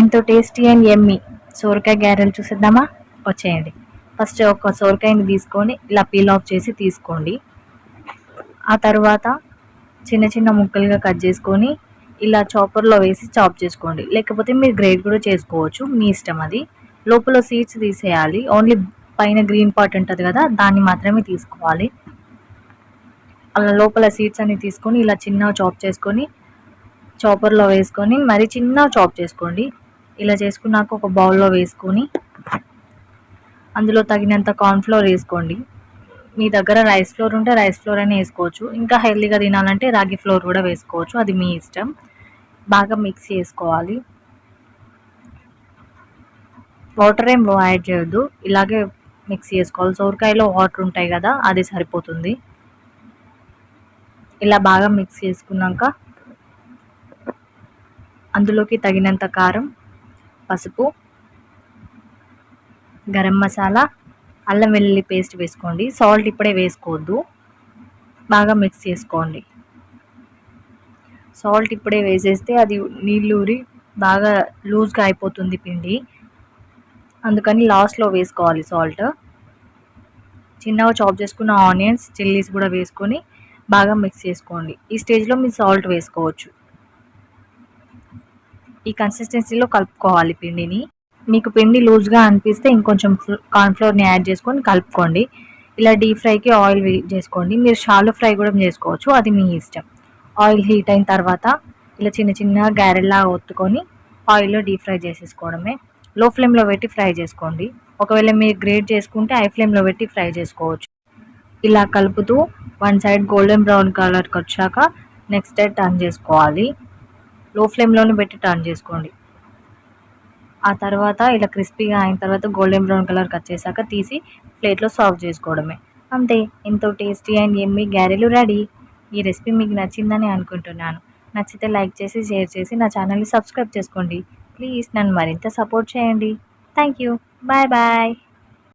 ఎంతో tasty and యమ్మీ సోరకాయ గారెలు చూసేద్దామా? వచ్చేయండి. ఫస్ట్ ఒక సోరకాయని తీసుకొని ఇలా పీల్ ఆఫ్ చేసి తీసుకోండి. ఆ తర్వాత చిన్న చిన్న ముక్కలుగా కట్ చేసుకొని ఇలా చాపర్లో వేసి చాప్ చేసుకోండి. లేకపోతే మీరు గ్రేట్ కూడా చేసుకోవచ్చు, మీ ఇష్టం అది. లోపల సీడ్స్ తీసేయాలి. ఓన్లీ పైన గ్రీన్ పార్ట్ ఉంటుంది కదా, దాన్ని మాత్రమే తీసుకోవాలి. అలా లోపల సీడ్స్ అన్ని తీసుకొని ఇలా చిన్నగా చాప్ చేసుకొని చాపర్లో వేసుకొని మరి చిన్నగా చాప్ చేసుకోండి. ఇలా చేసుకున్నాక ఒక బౌల్లో వేసుకొని అందులో తగినంత కార్న్‌ఫ్లోర్ వేసుకోండి. మీ దగ్గర రైస్ ఫ్లోర్ ఉంటే రైస్ ఫ్లోర్ అయినా వేసుకోవచ్చు. ఇంకా హెల్తీగా తినాలంటే రాగి ఫ్లోర్ కూడా వేసుకోవచ్చు, అది మీ ఇష్టం. బాగా మిక్స్ చేసుకోవాలి. వాటర్ ఏం యాడ్ చేయొద్దు, ఇలాగే మిక్స్ చేసుకోవాలి. సోరకాయలో వాటర్ ఉంటాయి కదా, అది సరిపోతుంది. ఇలా బాగా మిక్స్ చేసుకున్నాక అందులోకి తగినంత కారం, పసుపు, గరం మసాలా, అల్లం వెల్లుల్లి పేస్ట్ వేసుకోండి. సాల్ట్ ఇప్పుడే వేసుకోవద్దు, బాగా మిక్స్ చేసుకోండి. సాల్ట్ ఇప్పుడే వేసేస్తే అది నీళ్ళూరి బాగా లూజ్గా అయిపోతుంది పిండి, అందుకని లాస్ట్లో వేసుకోవాలి సాల్ట్. చిన్నగా చాప్ చేసుకున్న ఆనియన్స్, చిల్లీస్ కూడా వేసుకొని బాగా మిక్స్ చేసుకోండి. ఈ స్టేజ్లో మీరు సాల్ట్ వేసుకోవచ్చు. ఈ కన్సిస్టెన్సీలో కలుపుకోవాలి పిండిని. మీకు పిండి లూజ్గా అనిపిస్తే ఇంకొంచెం కార్న్‌ఫ్లోర్‌ని యాడ్ చేసుకొని కలుపుకోండి. ఇలా డీప్ ఫ్రైకి ఆయిల్ చేసుకోండి. మీరు షాలో ఫ్రై కూడా చేసుకోవచ్చు, అది మీ ఇష్టం. ఆయిల్ హీట్ అయిన తర్వాత ఇలా చిన్న చిన్న గారెల్లా ఒత్తుకొని ఆయిల్లో డీప్ ఫ్రై చేసేసుకోవడమే. లో ఫ్లేమ్లో పెట్టి ఫ్రై చేసుకోండి. ఒకవేళ మీరు గ్రేట్ చేసుకుంటే హై ఫ్లేమ్లో పెట్టి ఫ్రై చేసుకోవచ్చు. ఇలా కలుపుతూ వన్ సైడ్ గోల్డెన్ బ్రౌన్ కలర్కి వచ్చాక నెక్స్ట్ సైడ్ టర్న్ చేసుకోవాలి. లో ఫ్లేమ్లోనే పెట్టి టర్న్ చేసుకోండి. ఆ తర్వాత ఇలా క్రిస్పీగా అయిన తర్వాత గోల్డెన్ బ్రౌన్ కలర్కి వచ్చేసాక తీసి ప్లేట్లో సర్వ్ చేసుకోవడమే. అంతే, ఎంతో టేస్టీ అండ్ యమ్మీ గారెలు రెడీ. ఈ రెసిపీ మీకు నచ్చిందని అనుకుంటున్నాను. నచ్చితే లైక్ చేసి షేర్ చేసి నా ఛానల్ని సబ్స్క్రైబ్ చేసుకోండి. ప్లీజ్ నన్ను మరింత సపోర్ట్ చేయండి. Thank you. Bye bye.